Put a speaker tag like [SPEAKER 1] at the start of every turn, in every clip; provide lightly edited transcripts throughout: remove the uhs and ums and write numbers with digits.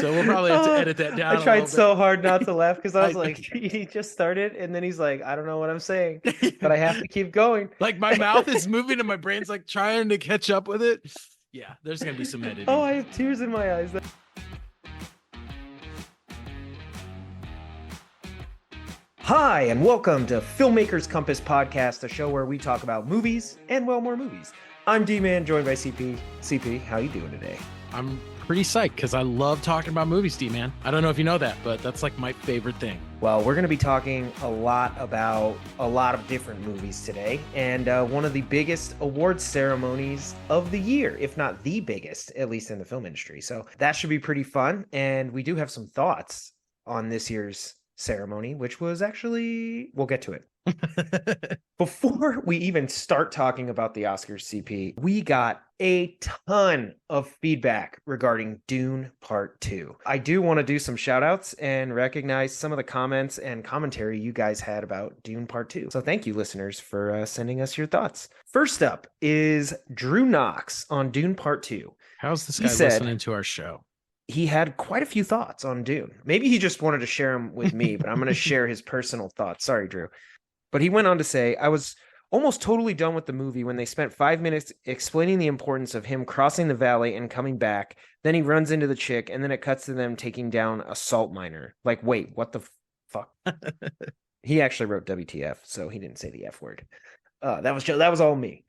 [SPEAKER 1] So we'll probably have to edit that
[SPEAKER 2] I
[SPEAKER 1] down a
[SPEAKER 2] tried
[SPEAKER 1] little bit.
[SPEAKER 2] so hard not to laugh because I was
[SPEAKER 1] I,
[SPEAKER 2] like, he just started, and then he's like, I don't know what I'm saying, but I have to keep going.
[SPEAKER 1] like my mouth is moving and my brain's like trying to catch up with it. Yeah, there's gonna be some
[SPEAKER 2] Oh,
[SPEAKER 1] editing.
[SPEAKER 2] I have tears in my eyes. Hi, and welcome to Filmmakers Compass Podcast, a show where we talk about movies and, well, more movies. I'm D-Man, joined by CP. CP, how you doing today?
[SPEAKER 1] I'm pretty psyched because I love talking about movies, D-Man. I don't know if you know that, but that's like my favorite thing.
[SPEAKER 2] Well, we're going to be talking a lot about a lot of different movies today, and one of the biggest awards ceremonies of the year, if not the biggest, at least in the film industry. So that should be pretty fun, and we do have some thoughts on this year's ceremony, which was actually, we'll get to it. Before we even start talking about the Oscars, CP, we got a ton of feedback regarding Dune Part 2. I do want to do some shout outs and recognize some of the comments and commentary you guys had about Dune Part 2. So thank you, listeners, for sending us your thoughts. First up is Drew Knox on Dune Part 2.
[SPEAKER 1] How's this guy listening to our show?
[SPEAKER 2] He had quite a few thoughts on Dune. Maybe he just wanted to share them with me, but I'm going to share his personal thoughts. Sorry, Drew. But he went on to say, I was almost totally done with the movie when they spent 5 minutes explaining the importance of him crossing the valley and coming back. Then he runs into the chick, and then it cuts to them taking down a salt miner. Like, wait, what the fuck? He actually wrote WTF, so he didn't say the F word. That was all me.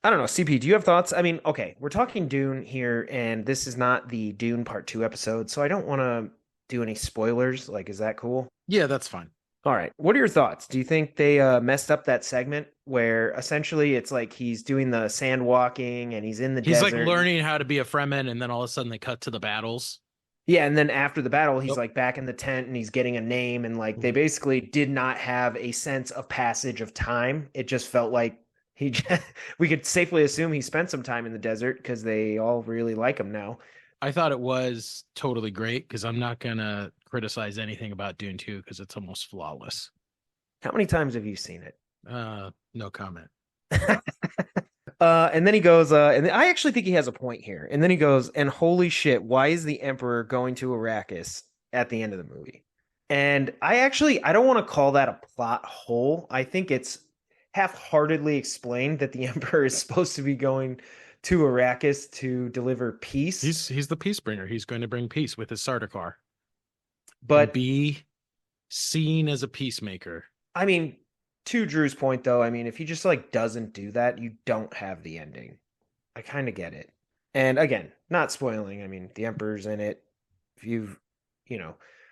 [SPEAKER 2] I don't know, CP, do you have thoughts? I mean, okay, we're talking Dune here, and this is not the Dune Part 2 episode, so I don't want to do any spoilers. Like, is that cool?
[SPEAKER 1] Yeah, that's fine.
[SPEAKER 2] All right. What are your thoughts? Do you think they messed up that segment where essentially it's like he's doing the sand walking and he's in the desert?
[SPEAKER 1] He's like learning how to be a Fremen, and then all of a sudden they cut to the battles.
[SPEAKER 2] Yeah, and then after the battle, he's like back in the tent and he's getting a name, and like they basically did not have a sense of passage of time. It just felt like we could safely assume he spent some time in the desert because they all really like him now.
[SPEAKER 1] I thought it was totally great because I'm not going to criticize anything about Dune 2 because it's almost flawless.
[SPEAKER 2] How many times have you seen it?
[SPEAKER 1] No comment.
[SPEAKER 2] And then he goes, and I actually think he has a point here. And then he goes, and holy shit, why is the Emperor going to Arrakis at the end of the movie? And I don't want to call that a plot hole. I think it's half-heartedly explained that the Emperor is supposed to be going to Arrakis to deliver peace.
[SPEAKER 1] He's the peace bringer. He's going to bring peace with his Sardaukar.
[SPEAKER 2] But
[SPEAKER 1] be seen as a peacemaker.
[SPEAKER 2] I mean, to Drew's point, though, I mean, if he just like doesn't do that, you don't have the ending. I kind of get it. And again, not spoiling. I mean, the Emperor's in it. If you've,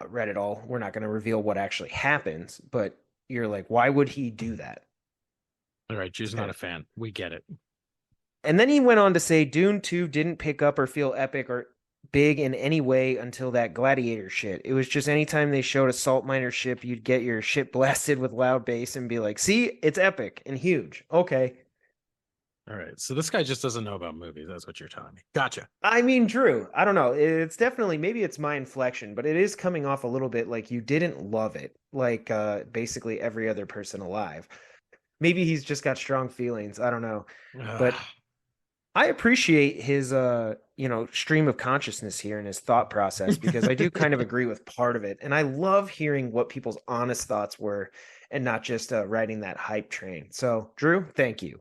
[SPEAKER 2] read it all, we're not going to reveal what actually happens. But you're like, why would he do that?
[SPEAKER 1] All right, Drew's not a fan. We get it.
[SPEAKER 2] And then he went on to say Dune 2 didn't pick up or feel epic or big in any way until that gladiator shit. It was just anytime they showed a salt miner ship, you'd get your shit blasted with loud bass and be like, see, it's epic and huge. Okay.
[SPEAKER 1] All right. So this guy just doesn't know about movies. That's what you're telling me. Gotcha.
[SPEAKER 2] I mean, Drew, I don't know. It's definitely, maybe it's my inflection, but it is coming off a little bit like you didn't love it, like basically every other person alive. Maybe he's just got strong feelings. I don't know. But I appreciate his stream of consciousness here and his thought process, because I do kind of agree with part of it. And I love hearing what people's honest thoughts were and not just riding that hype train. So, Drew, thank you.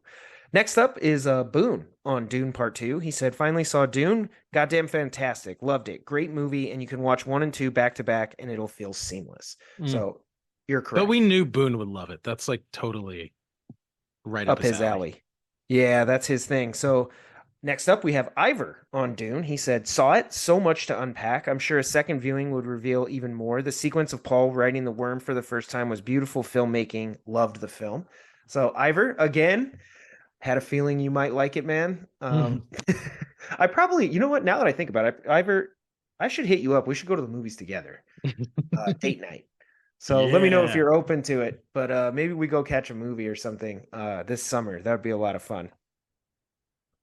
[SPEAKER 2] Next up is Boone on Dune Part 2. He said, finally saw Dune. Goddamn fantastic. Loved it. Great movie. And you can watch 1 and 2 back to back and it'll feel seamless. So you're correct.
[SPEAKER 1] But we knew Boone would love it. That's like totally right up his alley.
[SPEAKER 2] Yeah, that's his thing. So next up, we have Ivor on Dune. He said, saw it, so much to unpack. I'm sure a second viewing would reveal even more. The sequence of Paul riding the worm for the first time was beautiful filmmaking. Loved the film. So Ivor, again, had a feeling you might like it, man. I probably, you know what, now that I think about it, Ivor, I should hit you up. We should go to the movies together. Date night. So let me know if you're open to it. But maybe we go catch a movie or something this summer. That would be a lot of fun.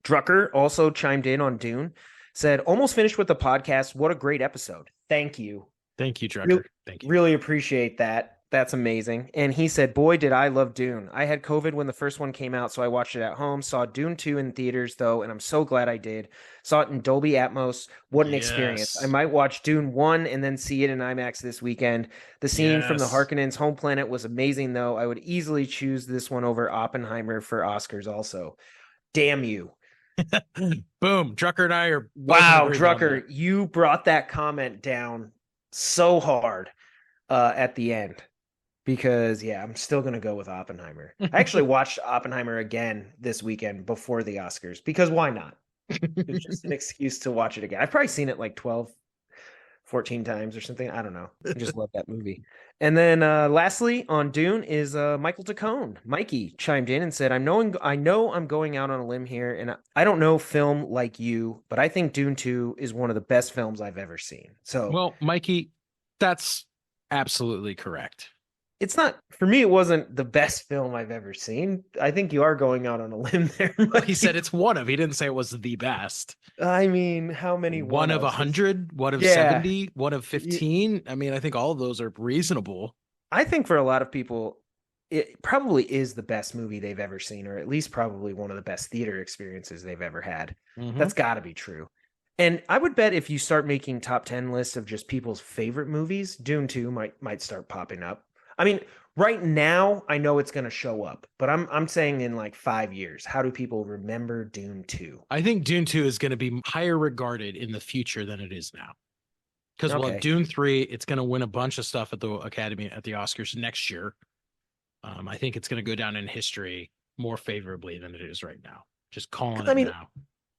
[SPEAKER 2] Drucker also chimed in on Dune, said, almost finished with the podcast. What a great episode. Thank you.
[SPEAKER 1] Thank you, Drucker. Thank you.
[SPEAKER 2] Really appreciate that. That's amazing. And he said, "Boy, did I love Dune. I had COVID when the first one came out, so I watched it at home. Saw Dune 2 in theaters, though, and I'm so glad I did. Saw it in Dolby Atmos. What an experience. I
[SPEAKER 1] Yes.
[SPEAKER 2] might watch Dune 1 and then see it in IMAX this weekend. The scene from the
[SPEAKER 1] Yes.
[SPEAKER 2] Harkonnens' home planet was amazing, though. I would easily choose this one over Oppenheimer for Oscars, also. Damn you."
[SPEAKER 1] Boom. Drucker and I are both in
[SPEAKER 2] Wow,
[SPEAKER 1] agreement on
[SPEAKER 2] Drucker,
[SPEAKER 1] that.
[SPEAKER 2] you brought that comment down so hard at the end. Because yeah, I'm still gonna go with Oppenheimer. I actually watched Oppenheimer again this weekend before the Oscars because why not? It's just an excuse to watch it again. I've probably seen it like 12, 14 times or something. I don't know. I just love that movie. And then lastly on Dune is Michael Tacone. Mikey chimed in and said, I know I'm going out on a limb here, and I don't know film like you, but I think Dune 2 is one of the best films I've ever seen. So
[SPEAKER 1] Well, Mikey, that's absolutely correct.
[SPEAKER 2] it's not for me. It wasn't the best film I've ever seen. I think you are going out on a limb there.
[SPEAKER 1] He said it's one of. He didn't say it was the best.
[SPEAKER 2] I mean, how many
[SPEAKER 1] One of
[SPEAKER 2] one-ofs?
[SPEAKER 1] 100, one of
[SPEAKER 2] Yeah,
[SPEAKER 1] 70, one of 15. I mean, I think all of those are reasonable.
[SPEAKER 2] I think for a lot of people, it probably is the best movie they've ever seen, or at least probably one of the best theater experiences they've ever had.
[SPEAKER 1] Mhm.
[SPEAKER 2] That's got to be true. And I would bet if you start making top 10 lists of just people's favorite movies, Dune 2 might start popping up. I mean, right now I know it's going to show up, but I'm saying in like 5 years, how do people remember Dune 2?
[SPEAKER 1] I think Dune 2 is going to be higher regarded in the future than it is now. Because we'll have
[SPEAKER 2] Okay.
[SPEAKER 1] Dune 3. It's going to win a bunch of stuff at the Academy, at the Oscars next year. I think it's going to go down in history more favorably than it is right now. Just calling
[SPEAKER 2] 'Cause, I
[SPEAKER 1] it
[SPEAKER 2] mean,
[SPEAKER 1] now.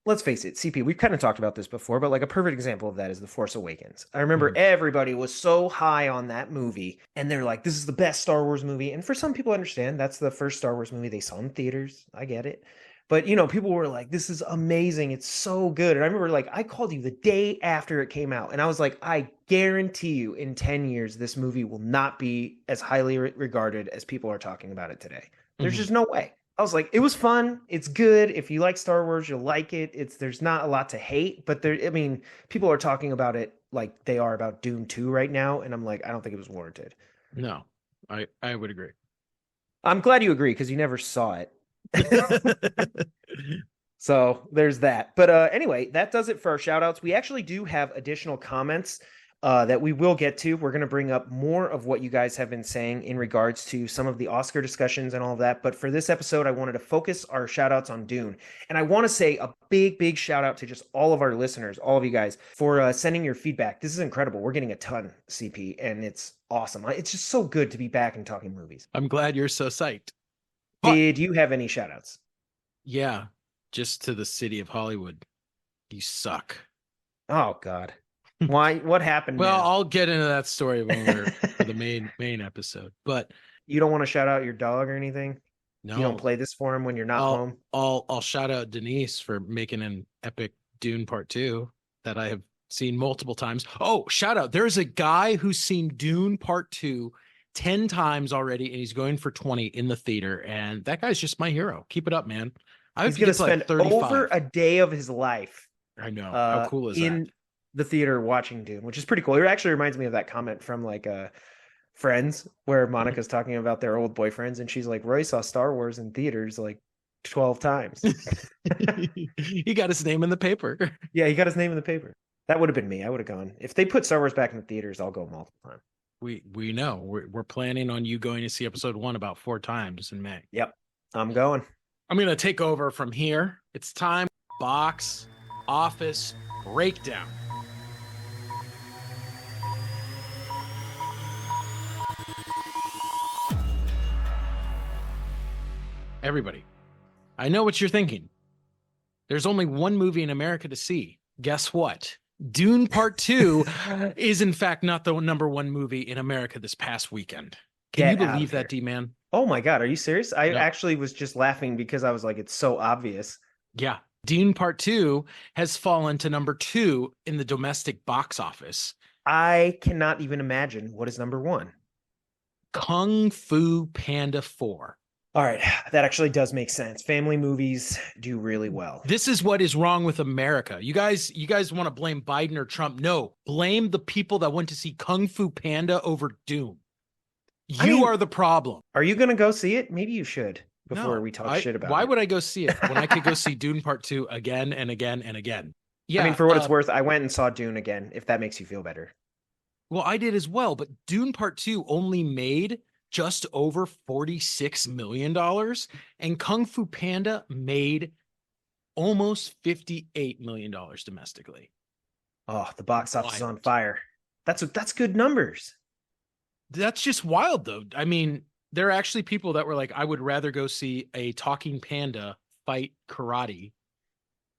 [SPEAKER 2] let's face it, CP, we've kind of talked about this before, but like a perfect example of that is The Force Awakens. I remember
[SPEAKER 1] Mhm.
[SPEAKER 2] everybody was so high on that movie, and they're like, this is the best Star Wars movie. And for some people, I understand that's the first Star Wars movie they saw in theaters. I get it. But, people were like, this is amazing. It's so good. And I remember, like, I called you the day after it came out, and I was like, I guarantee you in 10 years, this movie will not be as highly regarded as people are talking about it today. There's
[SPEAKER 1] Mhm.
[SPEAKER 2] just no way. I was like, it was fun. It's good. If you like Star Wars, you'll like it. There's not a lot to hate, but people are talking about it like they are about Dune 2 right now, and I'm like, I don't think it was warranted.
[SPEAKER 1] No, I would agree.
[SPEAKER 2] I'm glad you agree because you never saw it. So there's that. But anyway, that does it for our shout outs. We actually do have additional comments that we will get to. We're going to bring up more of what you guys have been saying in regards to some of the Oscar discussions and all of that. But for this episode, I wanted to focus our shout outs on Dune. And I want to say a big, big shout out to just all of our listeners, all of you guys, for sending your feedback. This is incredible. We're getting a ton, CP, and it's awesome. It's just so good to be back and talking movies.
[SPEAKER 1] I'm glad you're so psyched. But
[SPEAKER 2] Did you have any shout outs?
[SPEAKER 1] yeah, just to the city of Hollywood. You suck.
[SPEAKER 2] Oh, God. Why? What happened
[SPEAKER 1] Well,
[SPEAKER 2] now?
[SPEAKER 1] I'll get into that story when we're for the main episode. But
[SPEAKER 2] You don't want to shout out your dog or anything?
[SPEAKER 1] no,
[SPEAKER 2] You don't play this for him when you're not home?
[SPEAKER 1] I'll shout out Denise for making an epic Dune Part 2 that I have seen multiple times. Oh, shout out. There's a guy who's seen Dune Part 2 10 times already, and he's going for 20 in the theater. And that guy's just my hero. Keep it up, man. I
[SPEAKER 2] He's
[SPEAKER 1] hope he
[SPEAKER 2] going to
[SPEAKER 1] gets like
[SPEAKER 2] spend
[SPEAKER 1] 35.
[SPEAKER 2] over a day of his life
[SPEAKER 1] I know. How cool is
[SPEAKER 2] in
[SPEAKER 1] that?
[SPEAKER 2] the theater watching Dune, which is pretty cool. It actually reminds me of that comment from like Friends, where Monica's talking about their old boyfriends, and she's like, Roy saw Star Wars in theaters like 12 times.
[SPEAKER 1] He got his name in the paper.
[SPEAKER 2] Yeah, he got his name in the paper. That would have been me. I would have gone. If they put Star Wars back in the theaters, I'll go multiple times.
[SPEAKER 1] We know. We're planning on you going to see episode 1 about 4 times in May.
[SPEAKER 2] Yep, I'm going.
[SPEAKER 1] I'm going to take over from here. It's time box office breakdown. Everybody, I know what you're thinking. There's only one movie in America to see. Guess what? Dune Part 2 is in fact not the number one movie in America this past weekend. Can
[SPEAKER 2] Get
[SPEAKER 1] you
[SPEAKER 2] out
[SPEAKER 1] believe
[SPEAKER 2] of
[SPEAKER 1] that,
[SPEAKER 2] here.
[SPEAKER 1] D-Man?
[SPEAKER 2] Oh my God, are you serious? I
[SPEAKER 1] Yeah.
[SPEAKER 2] actually was just laughing because I was like, it's so obvious.
[SPEAKER 1] Yeah. Dune Part 2 has fallen to number 2 in the domestic box office.
[SPEAKER 2] I cannot even imagine what is number one.
[SPEAKER 1] Kung Fu Panda 4.
[SPEAKER 2] All right, that actually does make sense. Family movies do really well.
[SPEAKER 1] This is what is wrong with America. You guys want to blame Biden or Trump? No, blame the people that went to see Kung Fu Panda over Dune.
[SPEAKER 2] I
[SPEAKER 1] You
[SPEAKER 2] mean,
[SPEAKER 1] are the problem.
[SPEAKER 2] are you going to go see it? Maybe you should before
[SPEAKER 1] No,
[SPEAKER 2] we talk shit about
[SPEAKER 1] why
[SPEAKER 2] it.
[SPEAKER 1] would I go see it when I could go see Dune Part 2 again and again and again?
[SPEAKER 2] I mean,
[SPEAKER 1] Yeah,
[SPEAKER 2] for what it's worth, I went and saw Dune again, if that makes you feel better.
[SPEAKER 1] well, I did as well, but Dune Part 2 only made just over $46 million, and Kung Fu Panda made almost $58 million domestically.
[SPEAKER 2] Oh, the box office is on
[SPEAKER 1] Wild.
[SPEAKER 2] fire. That's good numbers.
[SPEAKER 1] That's just wild, though. I mean, there are actually people that were like, I would rather go see a talking panda fight karate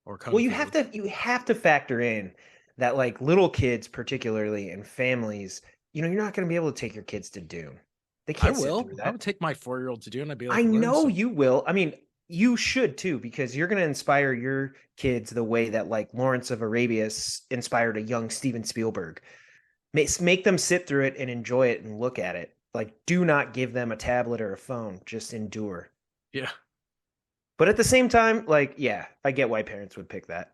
[SPEAKER 1] or kung
[SPEAKER 2] Well,
[SPEAKER 1] fu.
[SPEAKER 2] you have to factor in that like little kids, particularly and families, you're not going to be able to take your kids to Dune. They
[SPEAKER 1] I
[SPEAKER 2] can't sit
[SPEAKER 1] will.
[SPEAKER 2] through
[SPEAKER 1] I
[SPEAKER 2] that.
[SPEAKER 1] would take my 4-year-old to do, and I'd be
[SPEAKER 2] I
[SPEAKER 1] like, learn
[SPEAKER 2] know
[SPEAKER 1] some.
[SPEAKER 2] you will. I mean, you should too, because you're going to inspire your kids the way that like Lawrence of Arabia inspired a young Steven Spielberg. Make them sit through it and enjoy it and look at it. Like, do not give them a tablet or a phone. Just endure.
[SPEAKER 1] Yeah.
[SPEAKER 2] But at the same time, like, yeah, I get why parents would pick that.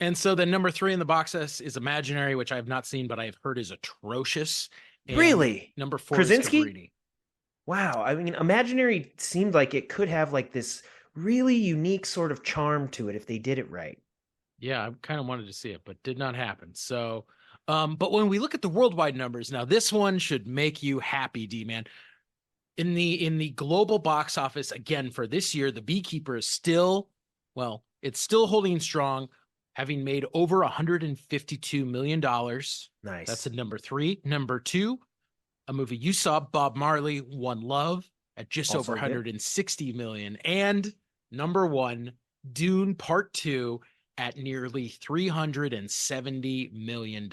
[SPEAKER 1] And so then number 3 in the box office is Imaginary, which I have not seen, but I have heard is atrocious. And
[SPEAKER 2] Really?
[SPEAKER 1] number 4 is
[SPEAKER 2] Krasinski?
[SPEAKER 1] Cabrini.
[SPEAKER 2] Wow. I mean, Imaginary seemed like it could have like this really unique sort of charm to it if they did it right.
[SPEAKER 1] Yeah, I kind of wanted to see it, but did not happen. So, but when we look at the worldwide numbers, now this one should make you happy, D-man. In the global box office, again, for this year, The Beekeeper is still, well, it's still holding strong, having made over $152 million.
[SPEAKER 2] Nice.
[SPEAKER 1] That's at number 3. Number 2, a movie you saw, Bob Marley, One Love, at just
[SPEAKER 2] Also
[SPEAKER 1] over
[SPEAKER 2] good.
[SPEAKER 1] 160 million. And number 1, Dune Part 2 at nearly $370 million.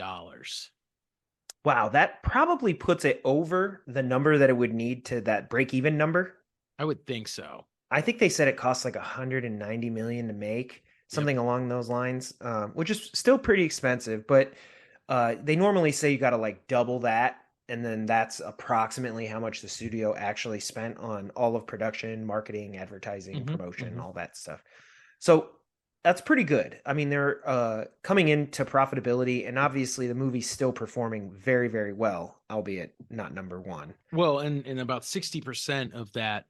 [SPEAKER 2] Wow, that probably puts it over the number that it would need to that break even number.
[SPEAKER 1] I would think so.
[SPEAKER 2] I think they said it costs like 190 million to make, something along those lines, which is still pretty expensive. But they normally say you got to like double that, and then that's approximately how much the studio actually spent on all of production, marketing, advertising, promotion, all that stuff. So that's pretty good. I mean, they're coming into profitability, and obviously the movie's still performing very, very well, albeit not number 1.
[SPEAKER 1] Well, and about 60% of that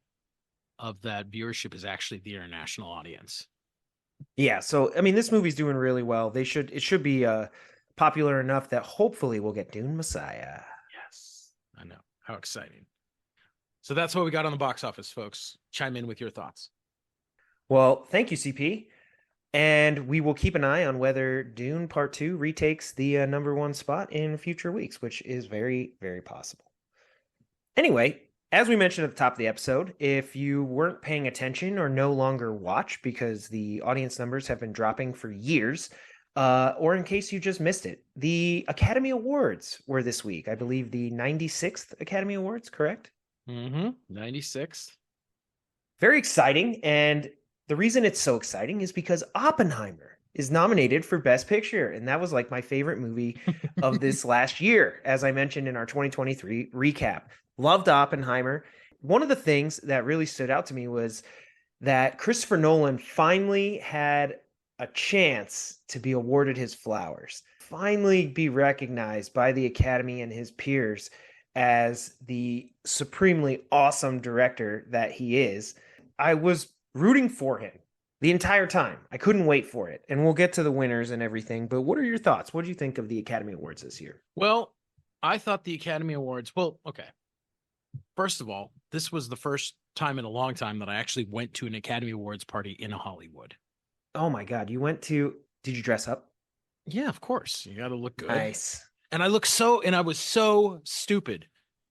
[SPEAKER 1] viewership is actually the international audience.
[SPEAKER 2] Yeah, so I mean, this movie's doing really well. It should be popular enough that hopefully we'll get Dune Messiah.
[SPEAKER 1] Yes, I know. How exciting. So that's what we got on the box office, folks. Chime in with your thoughts.
[SPEAKER 2] Well, thank you, CP. And we will keep an eye on whether Dune Part 2 retakes the number 1 spot in future weeks, which is very, very possible. Anyway, as we mentioned at the top of the episode, if you weren't paying attention or no longer watch because the audience numbers have been dropping for years, or in case you just missed it, the Academy Awards were this week. I believe the 96th Academy Awards, correct?
[SPEAKER 1] 96th.
[SPEAKER 2] Very exciting. And the reason it's so exciting is because Oppenheimer is nominated for Best Picture. And that was like my favorite movie of this last year, as I mentioned in our 2023 recap. Loved Oppenheimer. One of the things that really stood out to me was that Christopher Nolan finally had a chance to be awarded his flowers, finally be recognized by the Academy and his peers as the supremely awesome director that he is. I was rooting for him the entire time. I couldn't wait for it. And we'll get to the winners and everything. But what are your thoughts? What do you think of the Academy Awards this year?
[SPEAKER 1] Well, I thought the Academy Awards, well, okay. First of all, this was the first time in a long time that I actually went to an Academy Awards party in Hollywood.
[SPEAKER 2] Oh my God. Did you dress up?
[SPEAKER 1] Yeah, of course. You got to look good.
[SPEAKER 2] Nice.
[SPEAKER 1] And I was so stupid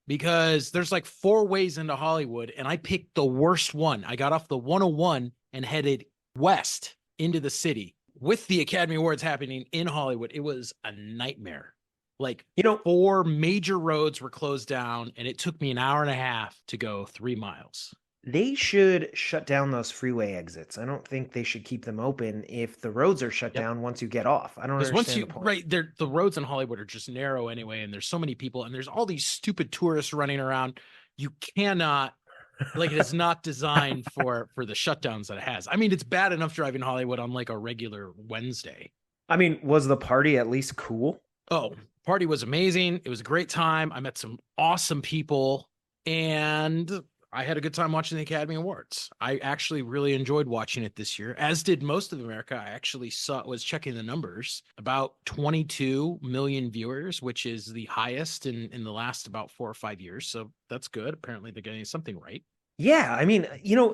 [SPEAKER 1] because there's like 4 ways into Hollywood and I picked the worst one. I got off the 101 and headed west into the city with the Academy Awards happening in Hollywood. It was a nightmare. Like, 4 major roads were closed down and it took me an hour and a half to go 3 miles.
[SPEAKER 2] They should shut down those freeway exits. I don't think they should keep them open if the roads are shut down once you get off. I don't understand the point.
[SPEAKER 1] Right, the roads in Hollywood are just narrow anyway, and there's so many people, and there's all these stupid tourists running around. You cannot, like, it is not designed for the shutdowns that it has. I mean, it's bad enough driving Hollywood on like a regular Wednesday.
[SPEAKER 2] I mean, was the party at least cool?
[SPEAKER 1] Oh, party was amazing. It was a great time. I met some awesome people. and I had a good time watching the Academy Awards. I actually really enjoyed watching it this year, as did most of America. I actually was checking the numbers, about 22 million viewers, which is the highest in the last about 4 or 5 years. So that's good. Apparently they're getting something right.
[SPEAKER 2] Yeah, I mean,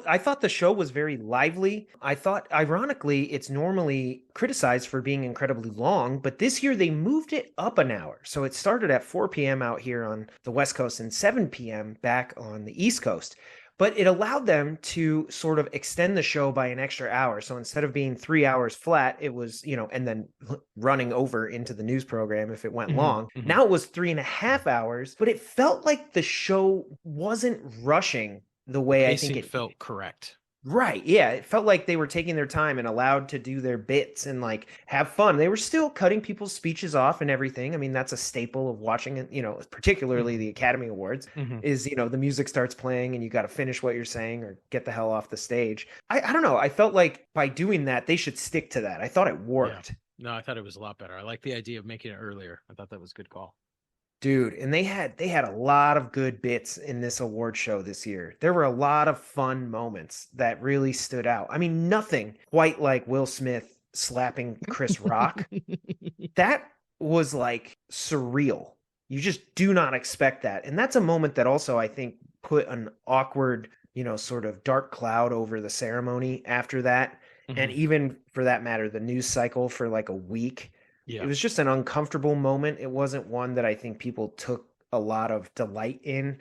[SPEAKER 2] I thought the show was very lively. I thought, ironically, it's normally criticized for being incredibly long, but this year they moved it up an hour. So it started at 4 p.m. out here on the West Coast and 7 p.m. back on the East Coast. But it allowed them to sort of extend the show by an extra hour. So instead of being 3 hours flat, it was, and then running over into the news program if it went long. Now it was 3.5 hours, but it felt like the show wasn't rushing the way I think it
[SPEAKER 1] felt correct.
[SPEAKER 2] Right. Yeah. It felt like they were taking their time and allowed to do their bits and like have fun. They were still cutting people's speeches off and everything. I mean, that's a staple of watching it, particularly the Academy Awards is, the music starts playing and you got to finish what you're saying or get the hell off the stage. I don't know. I felt like by doing that, they should stick to that. I thought it worked.
[SPEAKER 1] Yeah. No, I thought it was a lot better. I like the idea of making it earlier. I thought that was a good call.
[SPEAKER 2] Dude, and they had a lot of good bits in this award show this year. There were a lot of fun moments that really stood out. I mean, nothing quite like Will Smith slapping Chris Rock. That was like surreal. You just do not expect that. And that's a moment that also I think put an awkward, sort of dark cloud over the ceremony after that. And even for that matter, the news cycle for like a week. Yeah. It was just an uncomfortable moment. It wasn't one that I think people took a lot of delight in,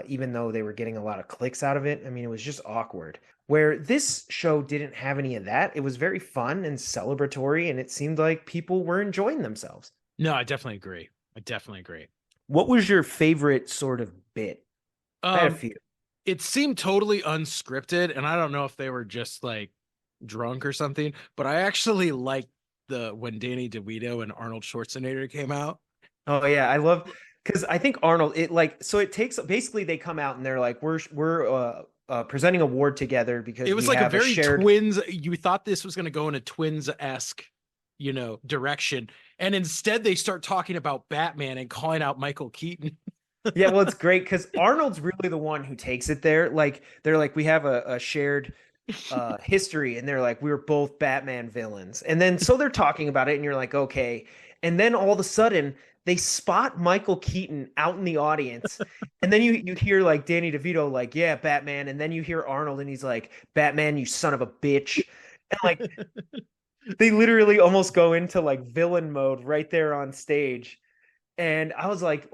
[SPEAKER 2] even though they were getting a lot of clicks out of it. I mean, it was just awkward. Where this show didn't have any of that. It was very fun and celebratory, and it seemed like people were enjoying themselves.
[SPEAKER 1] No, I definitely agree.
[SPEAKER 2] What was your favorite sort of bit? I had a few.
[SPEAKER 1] It seemed totally unscripted, and I don't know if they were just like drunk or something, but I actually liked when Danny DeVito and Arnold Schwarzenegger came out.
[SPEAKER 2] Oh yeah, I love because I think Arnold it takes basically they come out and they're like we're presenting award together because
[SPEAKER 1] it was like a very twins. You thought this was going to go in a twins-esque direction, and instead they start talking about Batman and calling out Michael Keaton.
[SPEAKER 2] Yeah, well, it's great because Arnold's really the one who takes it there. Like they're like we have a shared history, and they're like we were both Batman villains, and then so they're talking about it and you're like okay, and then all of a sudden they spot Michael Keaton out in the audience, and then you hear like Danny DeVito like yeah Batman, and then you hear Arnold and he's like Batman you son of a bitch, and like they literally almost go into like villain mode right there on stage, and I was like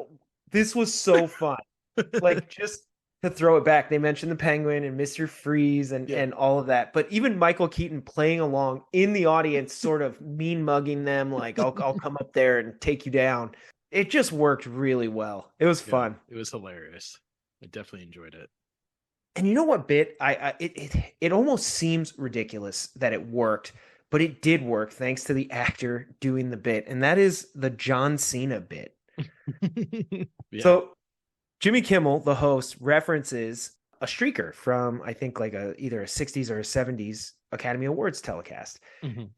[SPEAKER 2] this was so fun. Like just to throw it back, they mentioned the Penguin and Mr. Freeze and all of that. But even Michael Keaton playing along in the audience, sort of mean mugging them, like I'll come up there and take you down. It just worked really well. It was fun.
[SPEAKER 1] It was hilarious. I definitely enjoyed it.
[SPEAKER 2] And you know what bit? It almost seems ridiculous that it worked, but it did work thanks to the actor doing the bit, and that is the John Cena bit. Yeah. So Jimmy Kimmel, the host, references a streaker from I think like either a 60s or a 70s Academy Awards telecast.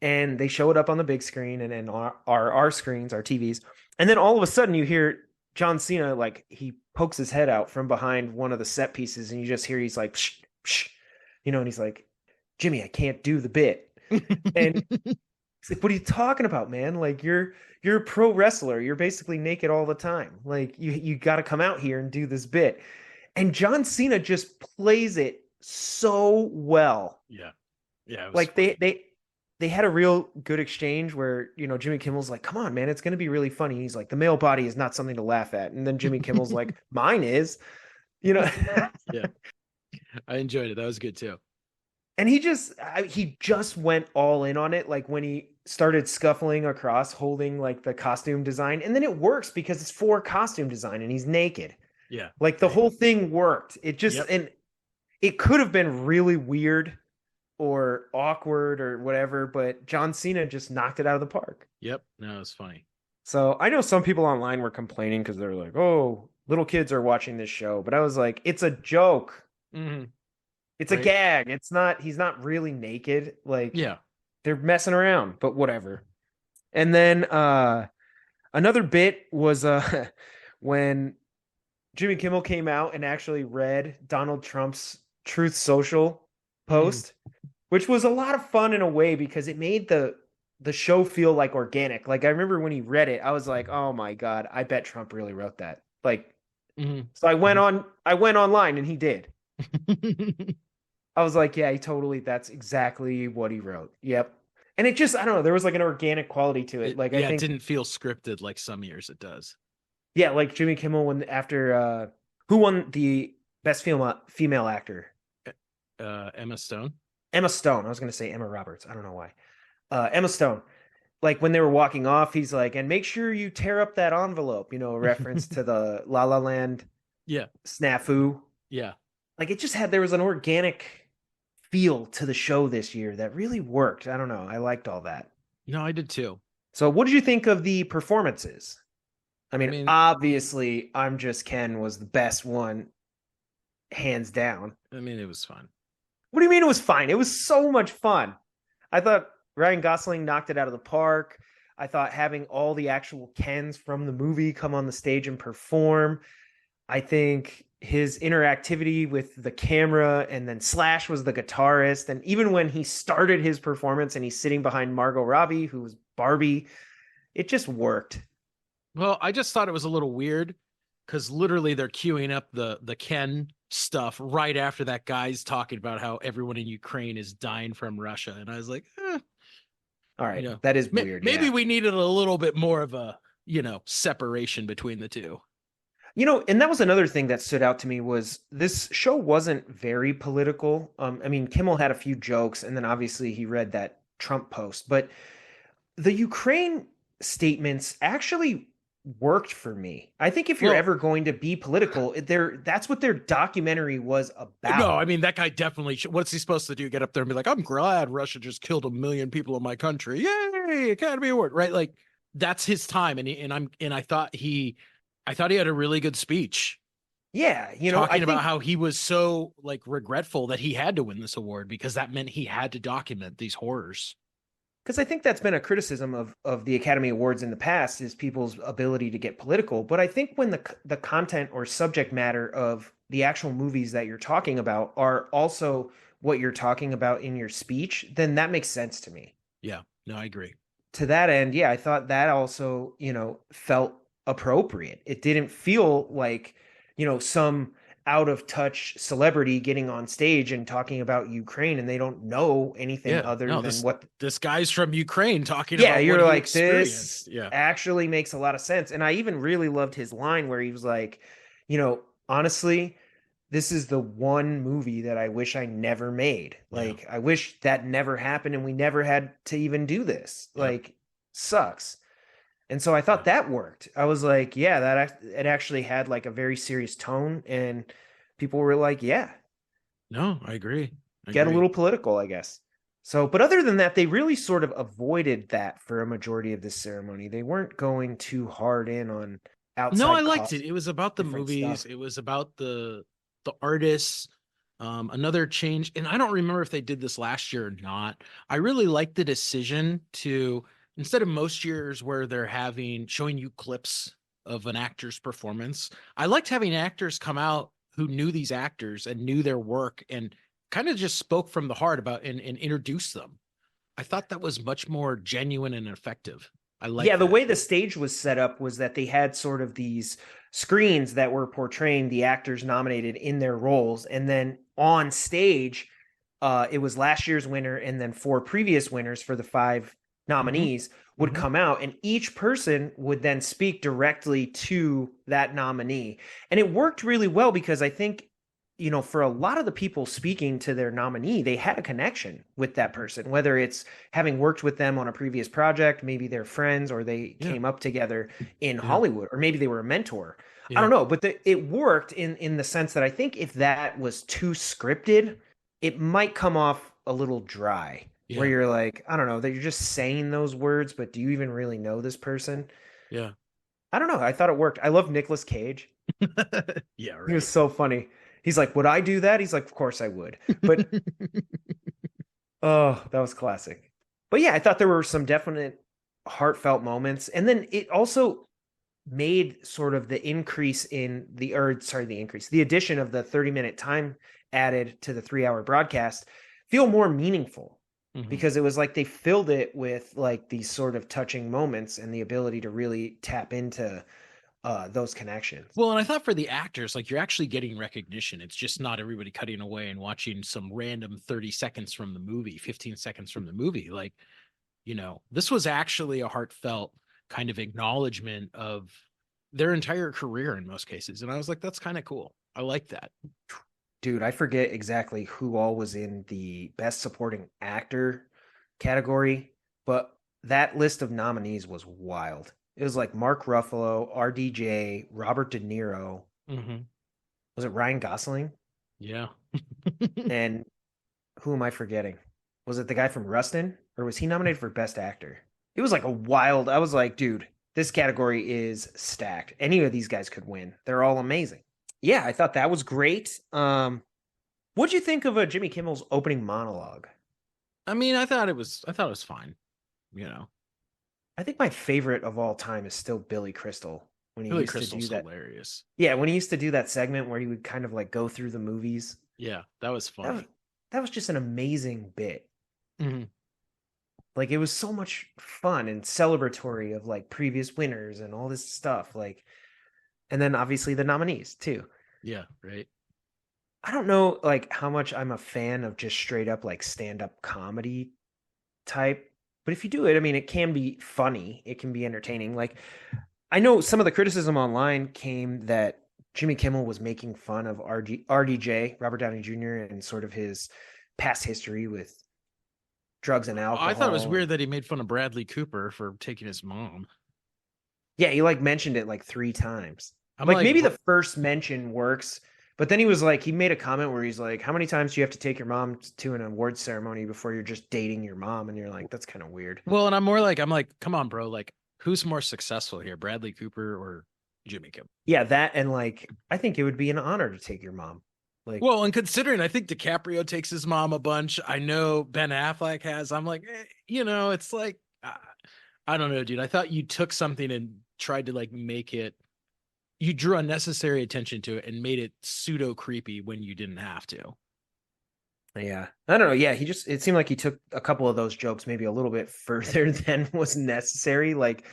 [SPEAKER 2] And they show it up on the big screen and our screens, our TVs. And then all of a sudden you hear John Cena, like he pokes his head out from behind one of the set pieces and you just hear he's like, psh, psh, and he's like, Jimmy, I can't do the bit. And it's like, what are you talking about, man? Like you're a pro wrestler. You're basically naked all the time. Like you got to come out here and do this bit. And John Cena just plays it so well.
[SPEAKER 1] Yeah. Yeah.
[SPEAKER 2] Like they had a real good exchange where, Jimmy Kimmel's like, come on, man, it's going to be really funny. He's like, the male body is not something to laugh at. And then Jimmy Kimmel's like, mine is,
[SPEAKER 1] Yeah. I enjoyed it. That was good too.
[SPEAKER 2] And he just went all in on it. Like when he started scuffling across holding like the costume design, and then it works because it's for costume design and he's naked.
[SPEAKER 1] Yeah.
[SPEAKER 2] Like the whole thing worked. It just, and it could have been really weird or awkward or whatever, but John Cena just knocked it out of the park.
[SPEAKER 1] Yep. No, it was funny.
[SPEAKER 2] So I know some people online were complaining because they're like, oh, little kids are watching this show. But I was like, it's a joke. It's a gag. It's not, he's not really naked. Like, they're messing around, but whatever. And then another bit was when Jimmy Kimmel came out and actually read Donald Trump's Truth Social
[SPEAKER 1] Mm,
[SPEAKER 2] post, which was a lot of fun in a way because it made the show feel like organic. Like I remember when he read it, I was like, "Oh my God, I bet Trump really wrote that." Like
[SPEAKER 1] mhm,
[SPEAKER 2] so
[SPEAKER 1] mhm.
[SPEAKER 2] I went online and he did. I was like, "Yeah, he totally that's exactly what he wrote." Yep. And it just I don't know, there was like an organic quality to it. Like I
[SPEAKER 1] Yeah, it
[SPEAKER 2] think
[SPEAKER 1] didn't feel scripted like some years it does.
[SPEAKER 2] yeah, like Jimmy Kimmel when after who won the best female actor?
[SPEAKER 1] Emma Stone.
[SPEAKER 2] Emma Stone. I was going to say Emma Roberts. I don't know why. Emma Stone. Like when they were walking off, he's like, and make sure you tear up that envelope, a reference to the La La Land
[SPEAKER 1] Yeah,
[SPEAKER 2] snafu.
[SPEAKER 1] yeah.
[SPEAKER 2] Like it just had, there was an organic feel to the show this year that really worked. I don't know. I liked all that.
[SPEAKER 1] No, I did too.
[SPEAKER 2] So, what did you think of the performances? I
[SPEAKER 1] I
[SPEAKER 2] mean,
[SPEAKER 1] mean,
[SPEAKER 2] obviously, I'm Just Ken was the best one, hands down.
[SPEAKER 1] it was fun.
[SPEAKER 2] What do you mean it was fine? It was so much fun. I thought Ryan Gosling knocked it out of the park. I thought having all the actual Kens from the movie come on the stage and perform. I think his interactivity with the camera, and then Slash was the guitarist. And even when he started his performance and he's sitting behind Margot Robbie, who was Barbie, it just worked.
[SPEAKER 1] Well, I just thought it was a little weird because literally they're queuing up the Ken stuff right after that guy's talking about how everyone in Ukraine is dying from Russia, and I was like,
[SPEAKER 2] All
[SPEAKER 1] you
[SPEAKER 2] right.
[SPEAKER 1] know,
[SPEAKER 2] That is weird.
[SPEAKER 1] maybe
[SPEAKER 2] Yeah.
[SPEAKER 1] we needed a little bit more of a separation between the two.
[SPEAKER 2] And that was another thing that stood out to me was this show wasn't very political. I mean, Kimmel had a few jokes, and then obviously he read that Trump post, but the Ukraine statements actually worked for me. I think if you're
[SPEAKER 1] Well,
[SPEAKER 2] ever going to be political, that's what their documentary was
[SPEAKER 1] no,
[SPEAKER 2] about.
[SPEAKER 1] I mean that guy definitely. What's he supposed to do? Get up there and be like, "I'm glad Russia just killed 1 million people in my country! Yay, Academy Award!" Right? Like that's his time, and I thought he had a really good speech
[SPEAKER 2] Yeah, I
[SPEAKER 1] talking about
[SPEAKER 2] think
[SPEAKER 1] how he was so like regretful that he had to win this award because that meant he had to document these horrors.
[SPEAKER 2] because I think that's been a criticism of the Academy Awards in the past is people's ability to get political. But I think when the content or subject matter of the actual movies that you're talking about are also what you're talking about in your speech, then that makes sense to me.
[SPEAKER 1] Yeah, no, I agree.
[SPEAKER 2] To that end, yeah, I thought that also, felt appropriate. It didn't feel like, some out of touch celebrity getting on stage and talking about Ukraine and they don't know anything
[SPEAKER 1] Yeah,
[SPEAKER 2] other
[SPEAKER 1] no,
[SPEAKER 2] than
[SPEAKER 1] this
[SPEAKER 2] what.
[SPEAKER 1] this guy's from Ukraine talking
[SPEAKER 2] Yeah,
[SPEAKER 1] about what
[SPEAKER 2] you're
[SPEAKER 1] he
[SPEAKER 2] like, this
[SPEAKER 1] experienced. Yeah,
[SPEAKER 2] actually makes a lot of sense. And I even really loved his line where he was like, honestly, this is the one movie that I wish I never made.
[SPEAKER 1] yeah,
[SPEAKER 2] Like, I wish that never happened and we never had to even do this.
[SPEAKER 1] yep,
[SPEAKER 2] Like, sucks. And so I
[SPEAKER 1] yeah.
[SPEAKER 2] thought that worked. I was like, yeah, it actually had like a very serious tone, and people were like, yeah,
[SPEAKER 1] No, I agree. I
[SPEAKER 2] get a
[SPEAKER 1] agree.
[SPEAKER 2] little political, I guess. So, but other than that, they really sort of avoided that for a majority of this ceremony. They weren't going too hard in on
[SPEAKER 1] No, I
[SPEAKER 2] outside
[SPEAKER 1] liked it.
[SPEAKER 2] costs,
[SPEAKER 1] It was about the
[SPEAKER 2] different
[SPEAKER 1] movies.
[SPEAKER 2] stuff.
[SPEAKER 1] It was about the artists. Another change, and I don't remember if they did this last year or not. I really liked the decision to instead of most years where they're having showing you clips of an actor's performance. I liked having actors come out who knew these actors and knew their work and kind of just spoke from the heart about and introduced them. I thought that was much more genuine and effective. I
[SPEAKER 2] Yeah,
[SPEAKER 1] like
[SPEAKER 2] the
[SPEAKER 1] that.
[SPEAKER 2] way the stage was set up was that they had sort of these screens that were portraying the actors nominated in their roles. And then on stage, it was last year's winner and then four previous winners for the five
[SPEAKER 1] Mm-hmm.
[SPEAKER 2] nominees would
[SPEAKER 1] Mm-hmm.
[SPEAKER 2] come out, and each person would then speak directly to that nominee. And it worked really well because I think for a lot of the people speaking to their nominee, they had a connection with that person, whether it's having worked with them on a previous project, maybe they're friends or they
[SPEAKER 1] Yeah.
[SPEAKER 2] came up together in
[SPEAKER 1] Yeah.
[SPEAKER 2] Hollywood, or maybe they were a mentor. I
[SPEAKER 1] Yeah.
[SPEAKER 2] don't know, but it worked in the sense that I think if that was too scripted, it might come off a little dry, where
[SPEAKER 1] Yeah.
[SPEAKER 2] you're like, I don't know, that you're just saying those words, but do you even really know this person?
[SPEAKER 1] Yeah.
[SPEAKER 2] I don't know. I thought it worked. I love Nicolas Cage.
[SPEAKER 1] Yeah.
[SPEAKER 2] He was
[SPEAKER 1] Right.
[SPEAKER 2] so funny. He's like, would I do that? He's like, of course I would. But oh, that was classic. But yeah, I thought there were some definite heartfelt moments. And then it also made sort of the increase in the, or sorry, the addition of the 30-minute time added to the 3-hour broadcast feel more meaningful, because it was like they filled it with like these sort of touching moments and the ability to really tap into those connections.
[SPEAKER 1] Well, and I thought for the actors, like you're actually getting recognition. It's just not everybody cutting away and watching some random 30 seconds from the movie, 15 seconds from the movie. Like, this was actually a heartfelt kind of acknowledgement of their entire career in most cases. And I was like, that's kind of cool. I like that.
[SPEAKER 2] Dude, I forget exactly who all was in the best supporting actor category, but that list of nominees was wild. It was like Mark Ruffalo, RDJ, Robert De Niro.
[SPEAKER 1] Mm-hmm.
[SPEAKER 2] Was it Ryan Gosling?
[SPEAKER 1] Yeah.
[SPEAKER 2] And who am I forgetting? Was it the guy from Rustin, or was he nominated for best actor? It was like a wild. I was like, dude, this category is stacked. Any of these guys could win. They're all amazing. Yeah, I thought that was great. What'd you think of Jimmy Kimmel's opening monologue?
[SPEAKER 1] I mean, I thought it was fine.
[SPEAKER 2] I think my favorite of all time is still Billy Crystal, when he
[SPEAKER 1] Billy
[SPEAKER 2] used to do
[SPEAKER 1] Crystal's
[SPEAKER 2] that.
[SPEAKER 1] hilarious.
[SPEAKER 2] Yeah, when he used to do that segment where he would kind of like go through the movies.
[SPEAKER 1] Yeah, that was
[SPEAKER 2] That was,
[SPEAKER 1] funny.
[SPEAKER 2] that was just an amazing bit.
[SPEAKER 1] Mm-hmm.
[SPEAKER 2] Like, it was so much fun and celebratory of like previous winners and all this stuff. Like, and then obviously the nominees too.
[SPEAKER 1] Yeah, right.
[SPEAKER 2] I don't know like how much I'm a fan of just straight up like stand-up comedy type, but if you do it, I mean, it can be funny, it can be entertaining. Like, I know some of the criticism online came that Jimmy Kimmel was making fun of RDJ, Robert Downey Jr., and sort of his past history with drugs and alcohol.
[SPEAKER 1] I thought it was weird that he made fun of Bradley Cooper for taking his mom.
[SPEAKER 2] Yeah, he like mentioned it like 3 times.
[SPEAKER 1] I'm
[SPEAKER 2] Like, maybe the first mention works, but then he was like, he made a comment where he's like, how many times do you have to take your mom to an awards ceremony before you're just dating your mom? And you're like, that's kind of weird.
[SPEAKER 1] Well, and I'm like, come on, bro. Like, who's more successful here, Bradley Cooper or Jimmy Kimmel?
[SPEAKER 2] Yeah, that, and like, I think it would be an honor to take your mom. Like,
[SPEAKER 1] well, and considering I think DiCaprio takes his mom a bunch, I know Ben Affleck has. I'm like, it's like, I don't know, dude. I thought you took something and tried to like make it. You drew unnecessary attention to it and made it pseudo creepy when you didn't have to.
[SPEAKER 2] yeah, I don't know. Yeah, it seemed like he took a couple of those jokes maybe a little bit further than was necessary. Like,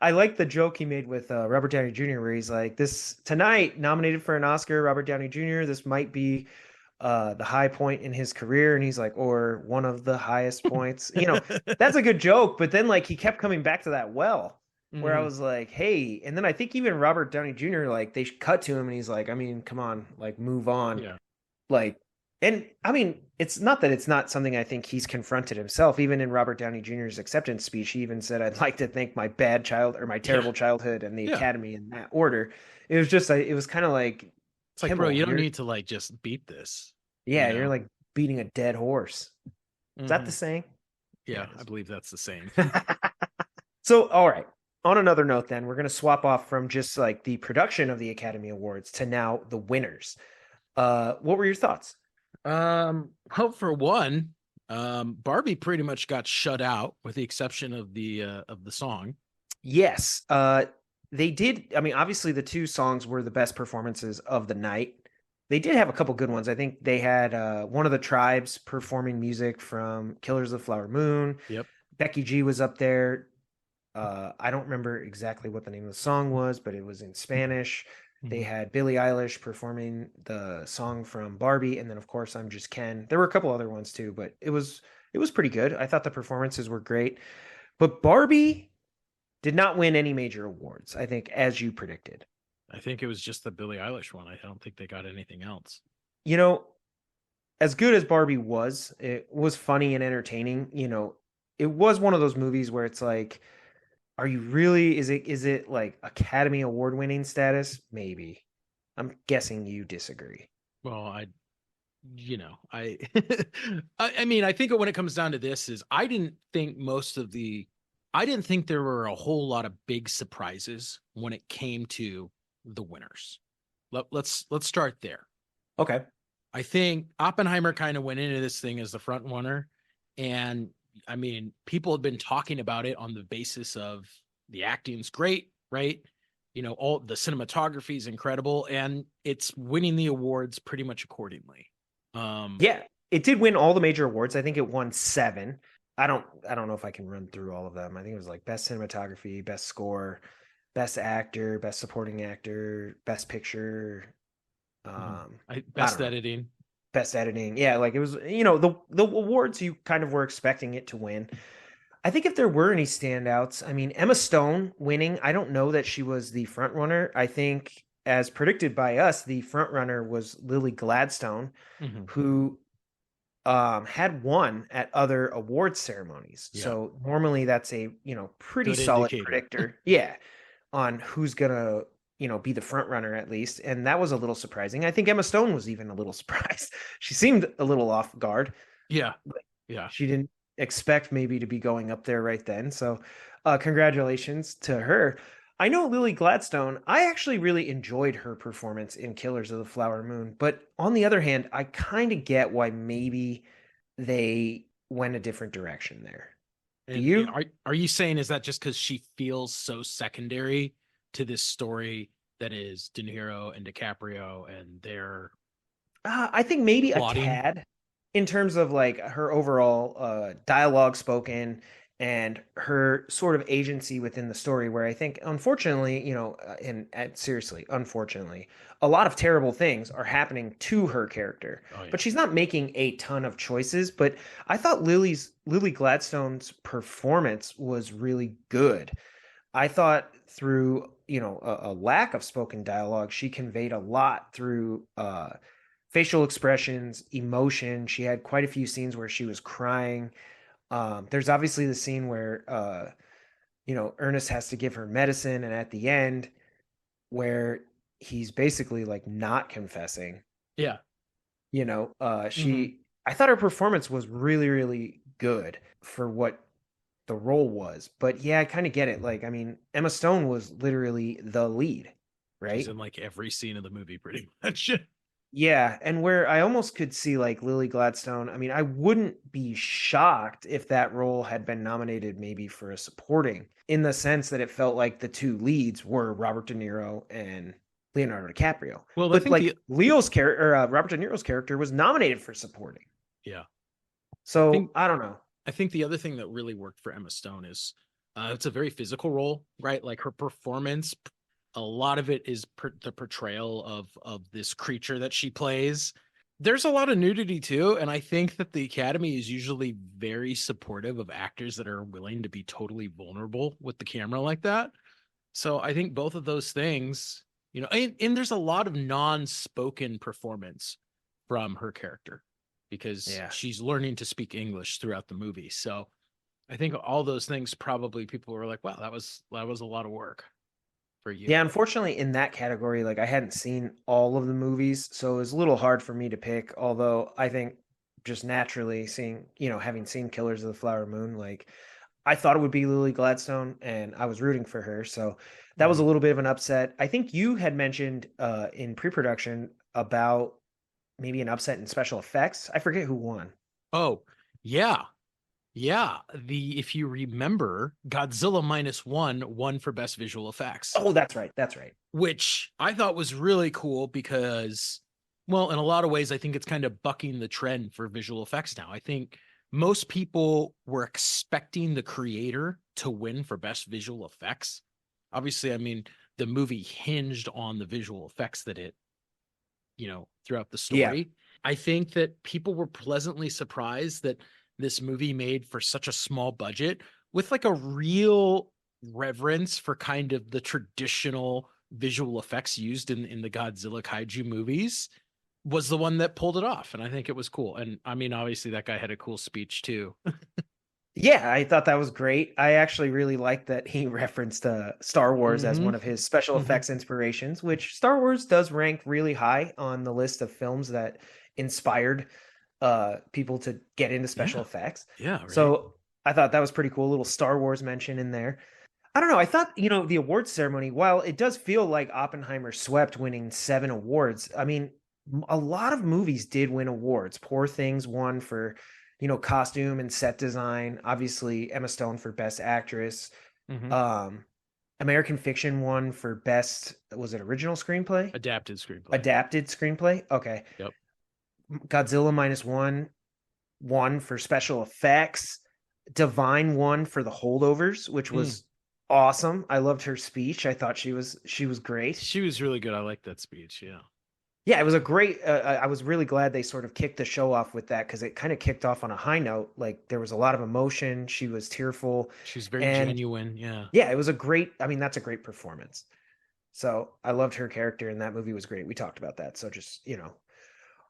[SPEAKER 2] I like the joke he made with Robert Downey Jr., where he's like, this tonight nominated for an Oscar, Robert Downey Jr., this might be the high point in his career. And he's like, or one of the highest points. That's a good joke. But then like he kept coming back to that well, where I was like, hey, and then I think even Robert Downey Jr., like they cut to him and he's like, I mean, come on, like move on.
[SPEAKER 1] Yeah.
[SPEAKER 2] Like, and I mean, it's not that it's not something I think he's confronted himself. Even in Robert Downey Jr.'s acceptance speech, he even said, I'd like to thank my my terrible childhood and the Academy in that order. It was just, it was kind of like,
[SPEAKER 1] it's like, bro, you don't need to like just beat this.
[SPEAKER 2] Yeah, you're like beating a dead horse. Is that the saying?
[SPEAKER 1] Yeah, I believe that's the saying.
[SPEAKER 2] So, all right. On another note, then, we're going to swap off from just like the production of the Academy Awards to now the winners. What were your thoughts?
[SPEAKER 1] Well, for one, Barbie pretty much got shut out with the exception of the song.
[SPEAKER 2] Yes. They did. I mean, obviously the 2 songs were the best performances of the night. They did have a couple good ones. I think they had one of the tribes performing music from Killers of the Flower Moon.
[SPEAKER 1] Yep.
[SPEAKER 2] Becky G was up there. I don't remember exactly what the name of the song was, but it was in Spanish. They had Billie Eilish performing the song from Barbie, and then of course I'm Just Ken. There were a couple other ones too, but it was pretty good. I thought the performances were great. But Barbie did not win any major awards, I think, as you predicted.
[SPEAKER 1] I think it was just the Billie Eilish one. I don't think they got anything else.
[SPEAKER 2] As good as Barbie was, it was funny and entertaining. It was one of those movies where it's like, are you really, is it like Academy Award winning status? Maybe. I'm guessing you disagree.
[SPEAKER 1] Well, I I mean, I think when it comes down to this is I didn't think there were a whole lot of big surprises when it came to the winners. Let's start there.
[SPEAKER 2] Okay.
[SPEAKER 1] I think Oppenheimer kind of went into this thing as the front runner. And I mean, people had been talking about it on the basis of the acting's great, right? all the cinematography is incredible, and it's winning the awards pretty much accordingly.
[SPEAKER 2] Yeah, it did win all the major awards. I think it won 7. I don't know if I can run through all of them. I think it was like best cinematography, best score, best actor, best supporting actor, best picture. I
[SPEAKER 1] Best
[SPEAKER 2] don't know.
[SPEAKER 1] editing.
[SPEAKER 2] Best editing. Yeah, like it was, the awards you kind of were expecting it to win. I think if there were any standouts, I mean, Emma Stone winning, I don't know that she was the front runner. I think as predicted by us, the front runner was Lily Gladstone,
[SPEAKER 1] Mhm.
[SPEAKER 2] who had won at other award ceremonies.
[SPEAKER 1] Yeah,
[SPEAKER 2] So normally that's a, pretty
[SPEAKER 1] good
[SPEAKER 2] solid
[SPEAKER 1] indicator.
[SPEAKER 2] predictor. Yeah, on who's gonna, be the front runner at least. And that was a little surprising. I think Emma Stone was even a little surprised. She seemed a little off guard.
[SPEAKER 1] Yeah, yeah.
[SPEAKER 2] She didn't expect maybe to be going up there right then. So, congratulations to her. I know Lily Gladstone, I actually really enjoyed her performance in Killers of the Flower Moon, but on the other hand, I kind of get why maybe they went a different direction there. Do
[SPEAKER 1] And
[SPEAKER 2] you?
[SPEAKER 1] are you saying, is that just because she feels so secondary to this story that is De Niro and DiCaprio and their
[SPEAKER 2] I think maybe a
[SPEAKER 1] plotting?
[SPEAKER 2] tad in terms of like her overall dialogue spoken and her sort of agency within the story. Where I think, unfortunately, and seriously, unfortunately, a lot of terrible things are happening to her character,
[SPEAKER 1] Oh yeah.
[SPEAKER 2] but she's not making a ton of choices. But I thought Lily Gladstone's performance was really good. I thought through a lack of spoken dialogue, she conveyed a lot through facial expressions, emotion. She had quite a few scenes where she was crying. There's obviously the scene where Ernest has to give her medicine, and at the end, where he's basically like not confessing.
[SPEAKER 1] Yeah. Hmm.
[SPEAKER 2] She. I thought her performance was really, really good for what the role was. But yeah, I kind of get it. Like, I mean, Emma Stone was literally the lead,
[SPEAKER 1] She's
[SPEAKER 2] right?
[SPEAKER 1] in like every scene of the movie pretty much.
[SPEAKER 2] Yeah, and where I almost could see like Lily Gladstone, I mean, I wouldn't be shocked if that role had been nominated maybe for a supporting, in the sense that it felt like the two leads were Robert De Niro and Leonardo DiCaprio.
[SPEAKER 1] Well, I
[SPEAKER 2] But
[SPEAKER 1] think
[SPEAKER 2] like
[SPEAKER 1] the
[SPEAKER 2] Leo's character, or Robert De Niro's character, was nominated for supporting.
[SPEAKER 1] yeah, I
[SPEAKER 2] So
[SPEAKER 1] think
[SPEAKER 2] I don't know.
[SPEAKER 1] I think the other thing that really worked for Emma Stone is it's a very physical role, right? Like her performance, a lot of it is the portrayal of this creature that she plays. There's a lot of nudity too, and I think that the Academy is usually very supportive of actors that are willing to be totally vulnerable with the camera like that. So I think both of those things, and there's a lot of non-spoken performance from her character because
[SPEAKER 2] Yeah.
[SPEAKER 1] she's learning to speak English throughout the movie. So I think all those things probably people were like, wow, that was a lot of work for you.
[SPEAKER 2] Yeah, unfortunately, in that category, like I hadn't seen all of the movies, so it was a little hard for me to pick. Although I think just naturally seeing, having seen Killers of the Flower Moon, like I thought it would be Lily Gladstone, and I was rooting for her. So that was a
[SPEAKER 1] Mhm.
[SPEAKER 2] little bit of an upset. I think you had mentioned in pre-production about maybe an upset in special effects. I forget who won.
[SPEAKER 1] Oh, yeah. Yeah. If you remember, Godzilla minus one won for best visual effects,
[SPEAKER 2] Oh, that's right. That's right.
[SPEAKER 1] which I thought was really cool because, well, in a lot of ways, I think it's kind of bucking the trend for visual effects now. I think most people were expecting the creator to win for best visual effects. Obviously, I mean, the movie hinged on the visual effects that throughout the
[SPEAKER 2] Yeah.
[SPEAKER 1] story. I think that people were pleasantly surprised that this movie made for such a small budget with like a real reverence for kind of the traditional visual effects used in the Godzilla kaiju movies was the one that pulled it off, and I think it was cool. And I mean, obviously that guy had a cool speech too.
[SPEAKER 2] Yeah, I thought that was great. I actually really liked that he referenced Star Wars as
[SPEAKER 1] Hmm.
[SPEAKER 2] one of his special
[SPEAKER 1] Hmm.
[SPEAKER 2] effects inspirations, which Star Wars does rank really high on the list of films that inspired people to get into special
[SPEAKER 1] Yeah,
[SPEAKER 2] effects.
[SPEAKER 1] yeah, right.
[SPEAKER 2] So I thought that was pretty cool. A little Star Wars mention in there. I don't know. I thought, the awards ceremony, while it does feel like Oppenheimer swept winning 7 awards, I mean, a lot of movies did win awards. Poor Things won for, costume and set design. Obviously, Emma Stone for Best Actress.
[SPEAKER 1] Hmm.
[SPEAKER 2] Um, American Fiction won for best, was it original screenplay?
[SPEAKER 1] Adapted screenplay.
[SPEAKER 2] Adapted screenplay? Okay.
[SPEAKER 1] Yep.
[SPEAKER 2] Godzilla minus one won for special effects. Divine won for the holdovers, which
[SPEAKER 1] Mm.
[SPEAKER 2] was awesome. I loved her speech. I thought she was great.
[SPEAKER 1] She was really good. I like that speech. Yeah.
[SPEAKER 2] Yeah, it was a great. I was really glad they sort of kicked the show off with that because it kind of kicked off on a high note. Like there was a lot of emotion. She was tearful,
[SPEAKER 1] She's very
[SPEAKER 2] and
[SPEAKER 1] genuine. Yeah.
[SPEAKER 2] yeah, it was a great. I mean, that's a great performance. So I loved her character, and that movie was great. We talked about that. So just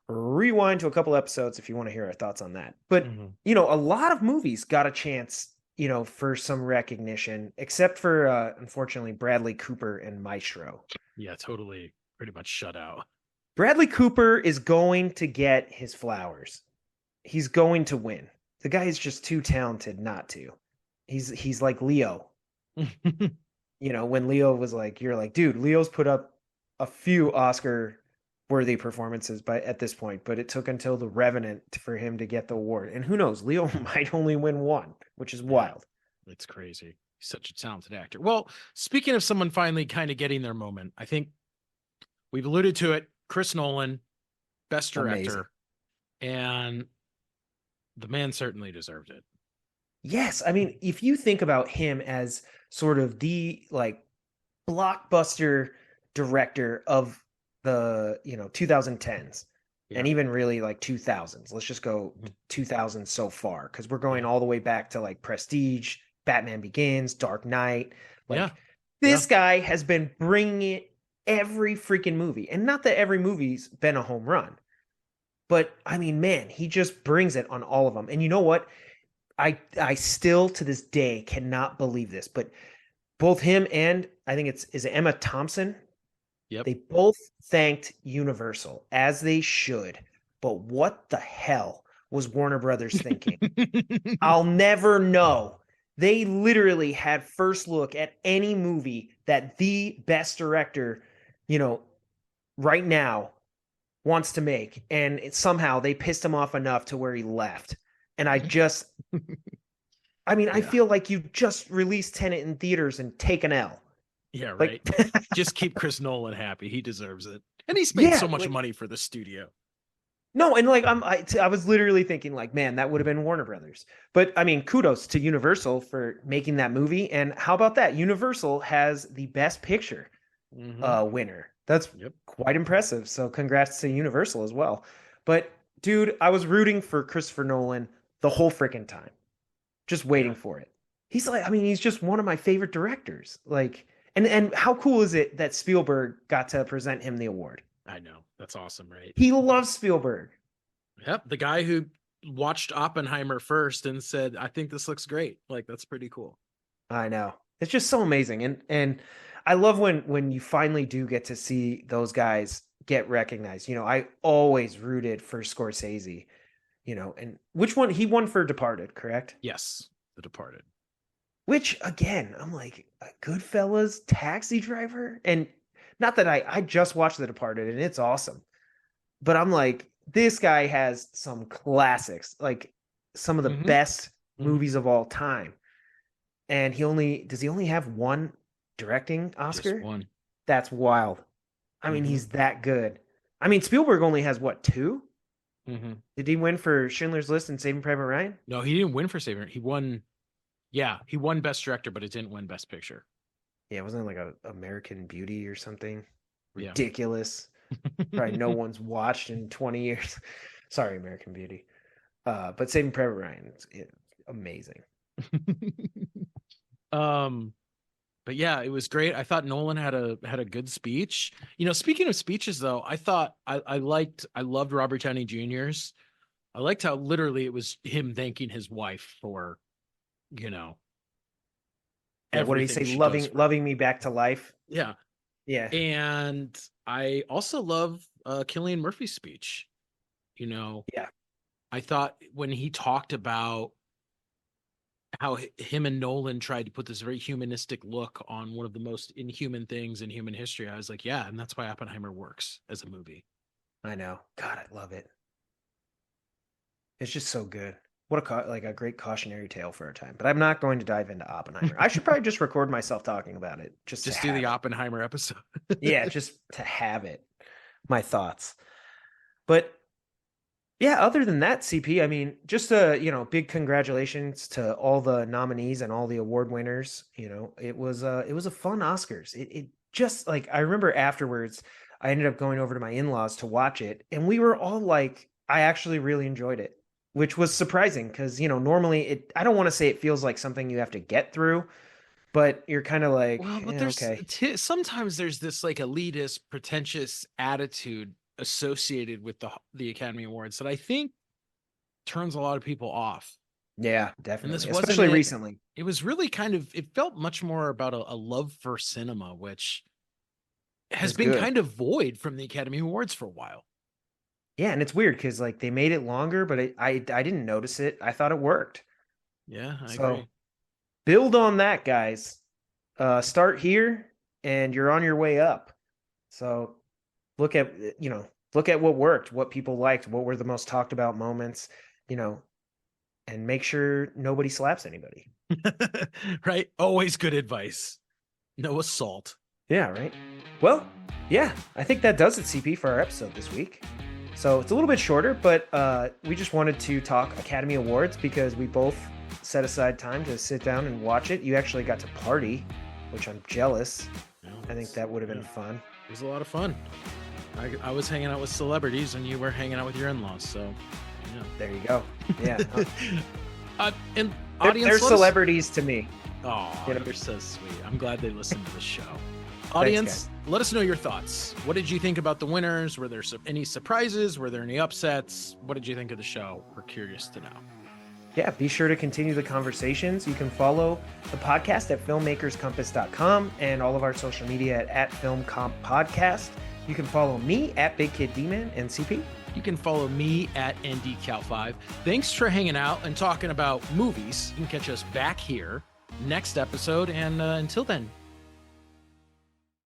[SPEAKER 2] rewind to a couple episodes if you want to hear our thoughts on that. But
[SPEAKER 1] Mhm.
[SPEAKER 2] a lot of movies got a chance, for some recognition, except for unfortunately Bradley Cooper and Maestro.
[SPEAKER 1] Yeah, totally. Pretty much shut out.
[SPEAKER 2] Bradley Cooper is going to get his flowers. He's going to win. The guy is just too talented not to. He's like Leo. When Leo was like, you're like, dude, Leo's put up a few Oscar worthy performances at this point, but it took until The Revenant for him to get the award. And who knows, Leo might only win one, which is wild.
[SPEAKER 1] It's crazy. He's such a talented actor. Well, speaking of someone finally kind of getting their moment, I think we've alluded to it. Chris Nolan, best director,
[SPEAKER 2] Amazing.
[SPEAKER 1] and the man certainly deserved it.
[SPEAKER 2] Yes, I mean, if you think about him as sort of the like blockbuster director of the 2010s
[SPEAKER 1] Yeah.
[SPEAKER 2] and even really like 2000s, let's just go
[SPEAKER 1] Mhm.
[SPEAKER 2] 2000s so far because we're going
[SPEAKER 1] Yeah.
[SPEAKER 2] all the way back to like Prestige, Batman Begins, Dark Knight. Like
[SPEAKER 1] Yeah.
[SPEAKER 2] this guy has been bringing it every freaking movie, and not that every movie's been a home run, but I mean, man, he just brings it on all of them. And you know what, I still to this day cannot believe this, but both him and I think is it Emma Thompson?
[SPEAKER 1] Yep.
[SPEAKER 2] They both thanked Universal, as they should. But what the hell was Warner Brothers thinking? I'll never know. They literally had first look at any movie that the best director, right now wants to make, and somehow they pissed him off enough to where he left. And I
[SPEAKER 1] Yeah.
[SPEAKER 2] feel like you just released Tenet in theaters and take an L.
[SPEAKER 1] Yeah, right.
[SPEAKER 2] Like,
[SPEAKER 1] Just keep Chris Nolan happy. He deserves it. And he's made
[SPEAKER 2] yeah,
[SPEAKER 1] so much
[SPEAKER 2] like,
[SPEAKER 1] money for the studio.
[SPEAKER 2] no, and like I was literally thinking like, man, that would have been Warner Brothers. But I mean, kudos to Universal for making that movie. And how about that? Universal has the Best Picture winner. That's
[SPEAKER 1] Yep.
[SPEAKER 2] quite impressive. So congrats to Universal as well. But dude, I was rooting for Christopher Nolan the whole freaking time, just waiting
[SPEAKER 1] Yeah.
[SPEAKER 2] for it. He's just one of my favorite directors. Like, and how cool is it that Spielberg got to present him the award?
[SPEAKER 1] I know. That's awesome, right?
[SPEAKER 2] He loves Spielberg.
[SPEAKER 1] Yep. The guy who watched Oppenheimer first and said, I think this looks great. Like, that's pretty cool.
[SPEAKER 2] I know. It's just so amazing. And I love when you finally do get to see those guys get recognized. I always rooted for Scorsese, and which one he won for Departed, correct?
[SPEAKER 1] Yes. The Departed.
[SPEAKER 2] Which again, I'm like, Goodfellas, Taxi Driver, and not that I just watched The Departed and it's awesome, but I'm like, this guy has some classics, like some of the best movies of all time. And does he only have one directing Oscar?
[SPEAKER 1] Just one.
[SPEAKER 2] That's wild. I mean, he's that good. I mean, Spielberg only has what, two? Did he win for Schindler's List and Saving Private Ryan?
[SPEAKER 1] No, he didn't win for Saving. He won. Yeah, he won Best Director, but it didn't win Best Picture.
[SPEAKER 2] Yeah, wasn't it like a American Beauty or something
[SPEAKER 1] Yeah.
[SPEAKER 2] ridiculous? Probably no one's watched in 20 years. Sorry, American Beauty. But Saving Private Ryan, it's amazing.
[SPEAKER 1] But yeah, it was great. I thought Nolan had a good speech. Speaking of speeches though, I thought I loved Robert Downey Jr.'s. I liked how literally it was him thanking his wife for,
[SPEAKER 2] What did he say?
[SPEAKER 1] everything she does for him.
[SPEAKER 2] Loving me back to life.
[SPEAKER 1] Yeah.
[SPEAKER 2] Yeah.
[SPEAKER 1] And I also love Cillian Murphy's speech.
[SPEAKER 2] Yeah.
[SPEAKER 1] I thought when he talked about how him and Nolan tried to put this very humanistic look on one of the most inhuman things in human history, I was like, yeah, and that's why Oppenheimer works as a movie.
[SPEAKER 2] I know. God, I love it. It's just so good. what like a great cautionary tale for our time. But I'm not going to dive into Oppenheimer. I should probably just record myself talking about it. Just
[SPEAKER 1] Just
[SPEAKER 2] to
[SPEAKER 1] do
[SPEAKER 2] have
[SPEAKER 1] the
[SPEAKER 2] it.
[SPEAKER 1] Oppenheimer episode.
[SPEAKER 2] Yeah, just to have it. My thoughts. But yeah, other than that, CP, I mean, just big congratulations to all the nominees and all the award winners. It was a fun Oscars. It just like I remember afterwards, I ended up going over to my in-laws to watch it, and we were all like, I actually really enjoyed it, which was surprising because, normally I don't want to say it feels like something you have to get through, but you're kind of like,
[SPEAKER 1] Well, but
[SPEAKER 2] okay.
[SPEAKER 1] sometimes there's this like elitist, pretentious attitude associated with the Academy Awards that I think turns a lot of people off.
[SPEAKER 2] Yeah,
[SPEAKER 1] And this
[SPEAKER 2] definitely.
[SPEAKER 1] wasn't
[SPEAKER 2] Especially
[SPEAKER 1] it.
[SPEAKER 2] recently.
[SPEAKER 1] It was really it felt much more about a love for cinema, which has
[SPEAKER 2] Was
[SPEAKER 1] been
[SPEAKER 2] good.
[SPEAKER 1] kind of void from the Academy Awards for a while.
[SPEAKER 2] Yeah, and it's weird because like they made it longer, but I didn't notice it. I thought it worked.
[SPEAKER 1] Yeah, I
[SPEAKER 2] So
[SPEAKER 1] agree.
[SPEAKER 2] build on that, guys. Start here, and you're on your way up. So look at look at what worked, what people liked, what were the most talked about moments, and make sure nobody slaps anybody.
[SPEAKER 1] Right? Always good advice. No assault.
[SPEAKER 2] Yeah, right. Well, yeah, I think that does it, CP, for our episode this week. So it's a little bit shorter, but we just wanted to talk Academy Awards because we both set aside time to sit down and watch it. You actually got to party, which I'm jealous. I think that would have been fun.
[SPEAKER 1] It was a lot of fun. I was hanging out with celebrities and you were hanging out with your in-laws. So, yeah.
[SPEAKER 2] There you go. Yeah.
[SPEAKER 1] And
[SPEAKER 2] They're
[SPEAKER 1] audience,
[SPEAKER 2] celebrities to me.
[SPEAKER 1] Oh,
[SPEAKER 2] You know?
[SPEAKER 1] you're so sweet. I'm glad they listened to the show.
[SPEAKER 2] Thanks,
[SPEAKER 1] Audience, let us know your thoughts. What did you think about the winners? Were there any surprises? Were there any upsets? What did you think of the show? We're curious to know.
[SPEAKER 2] Yeah, be sure to continue the conversations. You can follow the podcast at filmmakerscompass.com and all of our social media at FilmCompPodcast. You can follow me at Big Kid D-Man and CP.
[SPEAKER 1] You can follow me at NDCal5. Thanks for hanging out and talking about movies. You can catch us back here next episode. And until then,